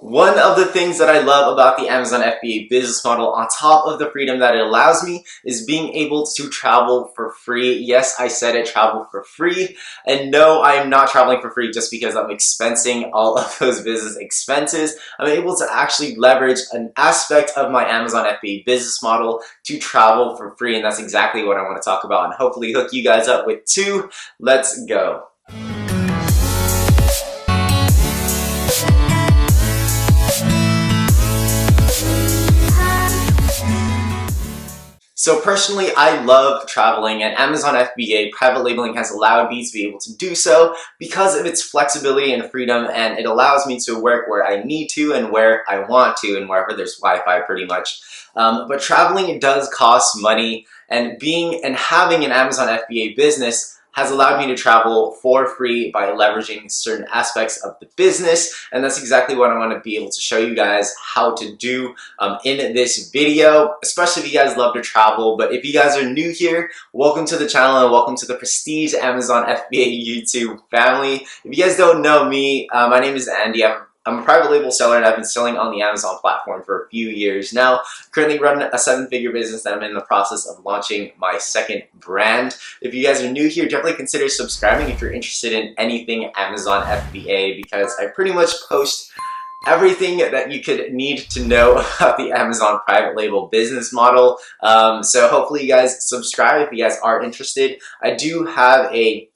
One of the things that I love about the Amazon FBA business model, on top of the freedom that it allows me, is being able to travel for free. Yes, I said it, travel for free. And no, I am not traveling for free just because I'm expensing all of those business expenses. I'm able to actually leverage an aspect of my Amazon FBA business model to travel for free. And that's exactly what I want to talk about and hopefully hook you guys up with too. Let's go. So personally, I love traveling, and Amazon FBA private labeling has allowed me to be able to do so because of its flexibility and freedom, and it allows me to work where I need to and where I want to and wherever there's Wi-Fi pretty much. But traveling, it does cost money, and having an Amazon FBA business has allowed me to travel for free by leveraging certain aspects of the business, and that's exactly what I want to be able to show you guys how to do in this video, especially if you guys love to travel. But if you guys are new here, welcome to the channel and welcome to the Prestige Amazon FBA YouTube family. If you guys don't know me, my name is Andy. I'm a private label seller, and I've been selling on the Amazon platform for a few years now. Currently running a 7-figure business that I'm in the process of launching my second brand. If you guys are new here, definitely consider subscribing if you're interested in anything Amazon FBA, because I pretty much post everything that you could need to know about the Amazon private label business model. So hopefully you guys subscribe if you guys are interested. I do have a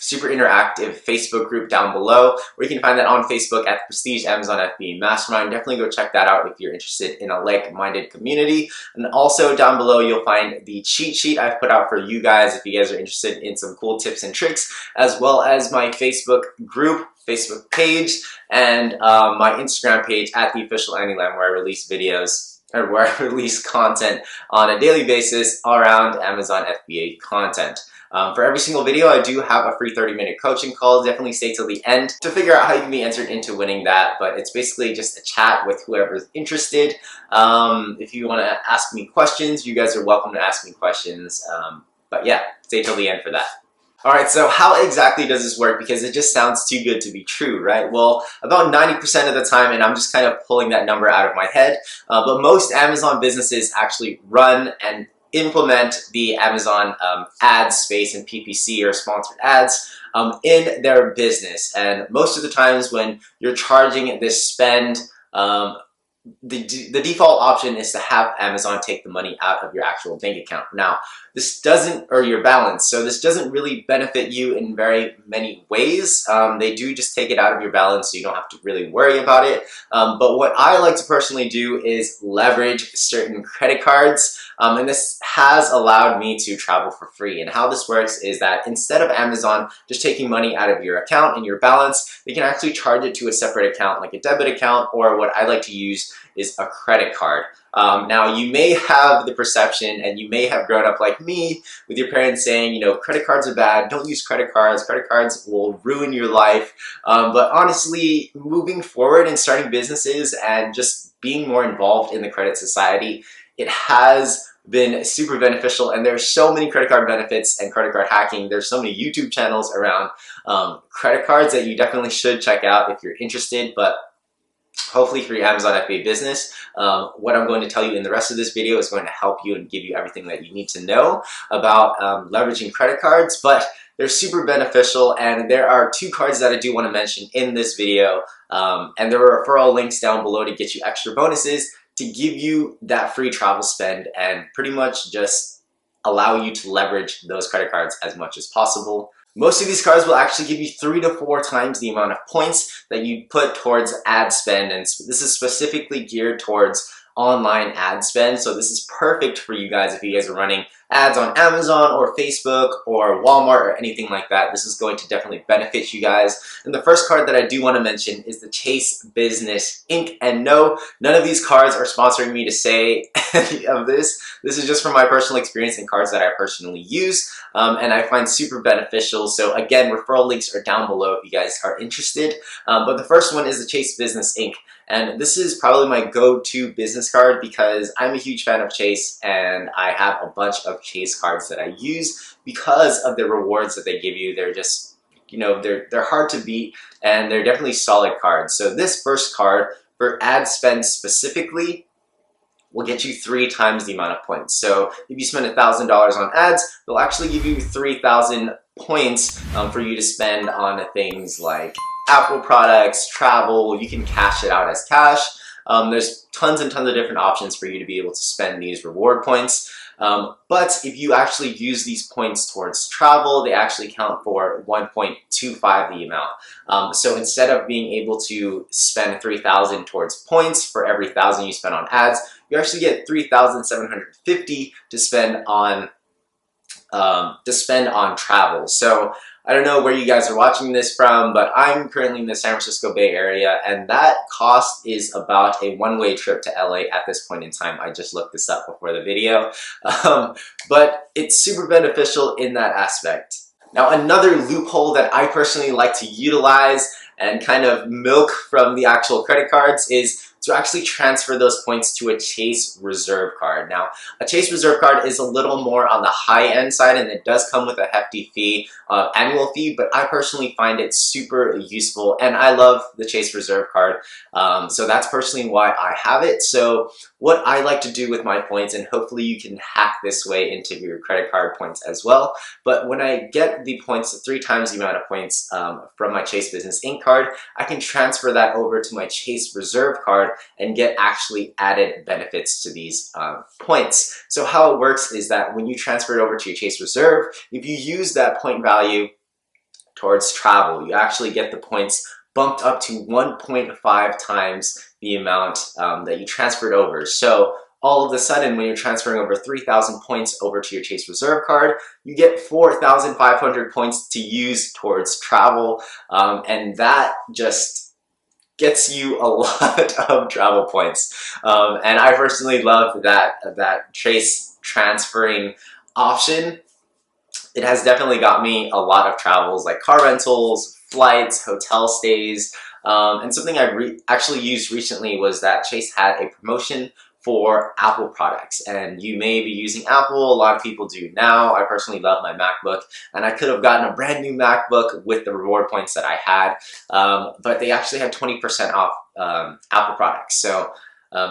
super interactive Facebook group down below, where you can find that on Facebook at Prestige Amazon FBA Mastermind. Definitely go check that out if you're interested in a like-minded community. And also down below, you'll find the cheat sheet I've put out for you guys if you guys are interested in some cool tips and tricks, as well as my Facebook group, Facebook page, and my Instagram page at the official Andy Lam, where I release videos or where I release content on a daily basis around Amazon FBA content. For every single video, I do have a free 30-minute coaching call. Definitely stay till the end to figure out how you can be entered into winning that. But it's basically just a chat with whoever's interested. If you want to ask me questions, you guys are welcome to ask me questions. But yeah, stay till the end for that. All right, so how exactly does this work? Because it just sounds too good to be true, right? Well, about 90% of the time, and I'm just kind of pulling that number out of my head, but most Amazon businesses actually run and implement the Amazon ad space and PPC or sponsored ads in their business. And most of the times when you're charging this spend, the default option is to have Amazon take the money out of your actual bank account. Now, this doesn't, or your balance, so this doesn't really benefit you in very many ways. They do just take it out of your balance, so you don't have to really worry about it. But what I like to personally do is leverage certain credit cards, and this has allowed me to travel for free. And how this works is that instead of Amazon just taking money out of your account and your balance, they can actually charge it to a separate account, like a debit account, or what I like to use is a credit card. Now, you may have the perception, and you may have grown up like me with your parents saying, you know, credit cards are bad, don't use credit cards will ruin your life. But honestly, moving forward and starting businesses and just being more involved in the credit society, it has been super beneficial, and there's so many credit card benefits and credit card hacking. There's so many YouTube channels around credit cards that you definitely should check out if you're interested. But hopefully for your Amazon FBA business, what I'm going to tell you in the rest of this video is going to help you and give you everything that you need to know about leveraging credit cards. But they're super beneficial, and there are 2 cards that I do want to mention in this video, and there are referral links down below to get you extra bonuses to give you that free travel spend and pretty much just allow you to leverage those credit cards as much as possible. Most of these cards will actually give you 3 to 4 times the amount of points that you put towards ad spend, and this is specifically geared towards online ad spend. So this is perfect for you guys if you guys are running ads on Amazon or Facebook or Walmart or anything like that. This is going to definitely benefit you guys. And the first card that I do want to mention is the Chase Business Inc. And no, none of these cards are sponsoring me to say any of this. This is just from my personal experience and cards that I personally use, and I find super beneficial. So again, referral links are down below if you guys are interested. But the first one is the Chase Business Inc. And this is probably my go-to business card because I'm a huge fan of Chase, and I have a bunch of Chase cards that I use because of the rewards that they give you. They're just, you know, they're hard to beat, and they're definitely solid cards. So this first card for ad spend specifically will get you 3 times the amount of points. So if you spend $1,000 on ads, they'll actually give you 3,000 points for you to spend on things like Apple products, travel. You can cash it out as cash. There's tons and tons of different options for you to be able to spend these reward points. But if you actually use these points towards travel, they actually count for 1.25 the amount. So instead of being able to spend 3,000 towards points for every 1,000 you spend on ads, you actually get 3,750 to spend on travel. So I don't know where you guys are watching this from, but I'm currently in the San Francisco Bay Area, and that cost is about a one-way trip to LA at this point in time. I just looked this up before the video, but it's super beneficial in that aspect. Now, another loophole that I personally like to utilize and kind of milk from the actual credit cards is to actually transfer those points to a Chase Reserve card. Now, a Chase Reserve card is a little more on the high-end side, and it does come with a hefty fee, annual fee, but I personally find it super useful, and I love the Chase Reserve card, so that's personally why I have it. So what I like to do with my points, and hopefully you can hack this way into your credit card points as well, but when I get the points, 3 times the amount of points from my Chase Business Inc. card, I can transfer that over to my Chase Reserve card and get actually added benefits to these points. So how it works is that when you transfer it over to your Chase Reserve, if you use that point value towards travel, you actually get the points bumped up to 1.5 times the amount that you transferred over. So all of a sudden, when you're transferring over 3,000 points over to your Chase Reserve card, you get 4,500 points to use towards travel, and that just gets you a lot of travel points. And I personally love that Chase transferring option. It has definitely got me a lot of travels like car rentals, flights, hotel stays, and something I actually used recently was that Chase had a promotion for Apple products, and you may be using Apple. A lot of people do now. I personally love my MacBook, and I could have gotten a brand new MacBook with the reward points that I had, but they actually had 20% off Apple products. So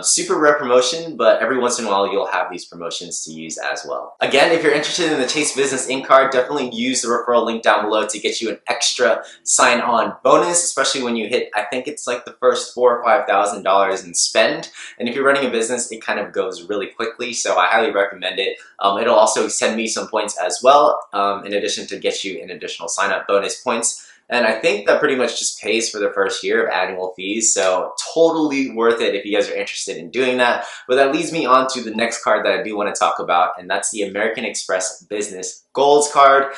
super rare promotion, but every once in a while you'll have these promotions to use as well. Again, if you're interested in the Chase Business Inc. card, definitely use the referral link down below to get you an extra sign-on bonus, especially when you hit, I think it's like the first $4,000 or $5,000 in spend. And if you're running a business, it kind of goes really quickly, so I highly recommend it. It'll also send me some points as well, in addition to get you an additional sign-up bonus points. And I think that pretty much just pays for the first year of annual fees, so totally worth it if you guys are interested in doing that. But that leads me on to the next card that I do want to talk about, and that's the American Express Business Gold card.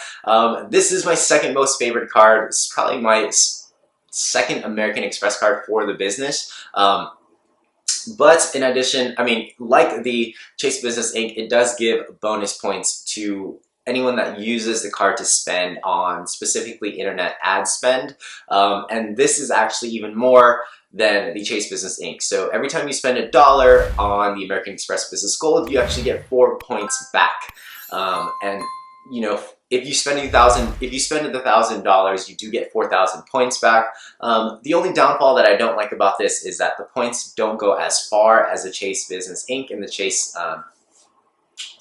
This is my second most favorite card. This is probably my second American Express card for the business. But in addition, I mean, like the Chase Business Inc., it does give bonus points to anyone that uses the card to spend on specifically internet ad spend. And this is actually even more than the Chase Business Inc. So every time you spend $1 on the American Express Business Gold, you actually get 4 points back. And you know, if you spend $1,000, you do get 4,000 points back. The only downfall that I don't like about this is that the points don't go as far as the Chase Business Inc. and the Chase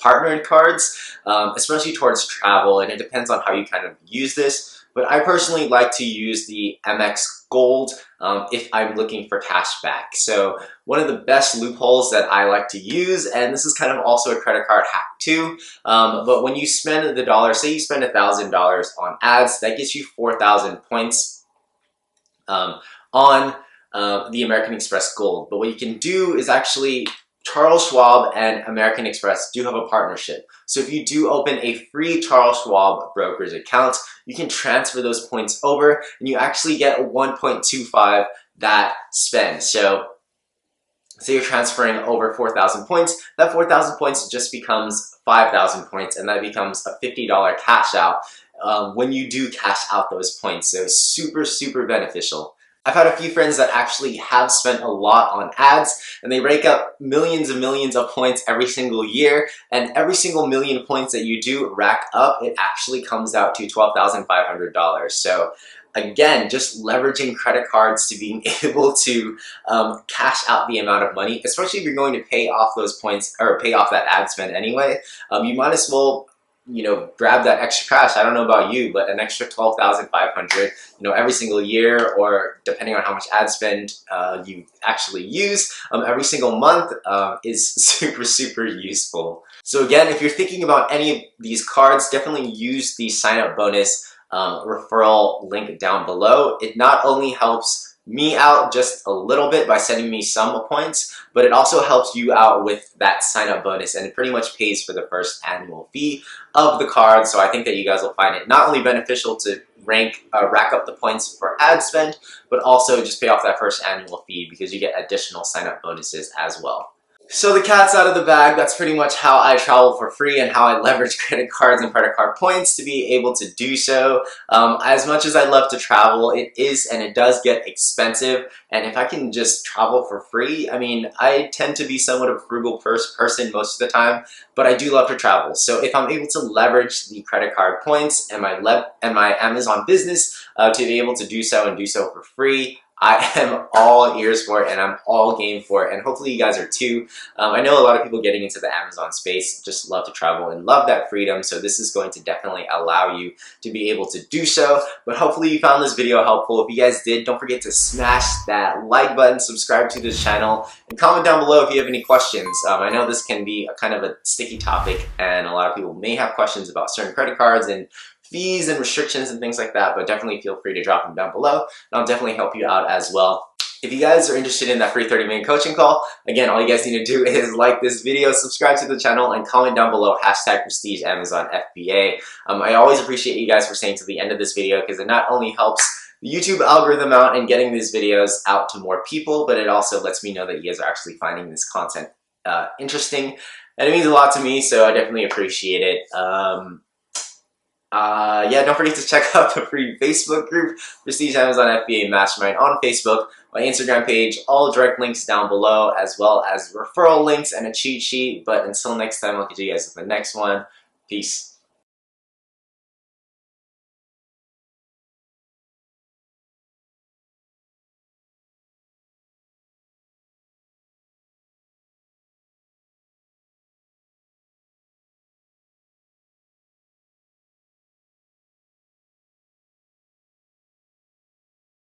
partnered cards, especially towards travel, and it depends on how you kind of use this. But I personally like to use the MX Gold if I'm looking for cash back. So one of the best loopholes that I like to use, and this is kind of also a credit card hack too, but when you spend the dollar, say you spend $1,000 on ads, that gets you 4,000 points on the American Express Gold. But what you can do is actually Charles Schwab and American Express do have a partnership. So if you do open a free Charles Schwab brokerage account, you can transfer those points over and you actually get 1.25 that spend. So say you're transferring over 4,000 points, that 4,000 points just becomes 5,000 points, and that becomes a $50 cash out when you do cash out those points. So super, super beneficial. I've had a few friends that actually have spent a lot on ads, and they rake up millions and millions of points every single year, and every single million points that you do rack up, it actually comes out to $12,500. So again, just leveraging credit cards to being able to cash out the amount of money, especially if you're going to pay off those points or pay off that ad spend anyway. You might as well, grab that extra cash. I don't know about you, but an extra 12,500, every single year, or depending on how much ad spend you actually use, every single month is super, super useful. So again, if you're thinking about any of these cards, definitely use the sign up bonus referral link down below. It not only helps me out just a little bit by sending me some points, but it also helps you out with that sign up bonus, and it pretty much pays for the first annual fee of the card. So I think that you guys will find it not only beneficial to rack up the points for ad spend, but also just pay off that first annual fee because you get additional sign up bonuses as well. So the cat's out of the bag. That's pretty much how I travel for free and how I leverage credit cards and credit card points to be able to do so. As much as I love to travel, it is and it does get expensive. And if I can just travel for free, I mean, I tend to be somewhat of a frugal person most of the time, but I do love to travel. So if I'm able to leverage the credit card points and my Amazon business to be able to do so and do so for free, I am all ears for it and I'm all game for it, and hopefully you guys are too. I know a lot of people getting into the Amazon space just love to travel and love that freedom, so this is going to definitely allow you to be able to do so. But hopefully you found this video helpful. If you guys did, don't forget to smash that like button, subscribe to this channel, and comment down below if you have any questions. I know this can be a kind of a sticky topic and a lot of people may have questions about certain credit cards and fees and restrictions and things like that, but definitely feel free to drop them down below and I'll definitely help you out as well. If you guys are interested in that free 30-minute coaching call, again, all you guys need to do is like this video, subscribe to the channel, and comment down below #PrestigeAmazonFBA. I always appreciate you guys for staying to the end of this video because it not only helps the YouTube algorithm out and getting these videos out to more people, but it also lets me know that you guys are actually finding this content interesting, and it means a lot to me, so I definitely appreciate it. Yeah, don't forget to check out the free Facebook group, Prestige Amazon FBA Mastermind on Facebook, my Instagram page, all direct links down below, as well as referral links and a cheat sheet. But until next time, I'll catch you guys with the next one. Peace.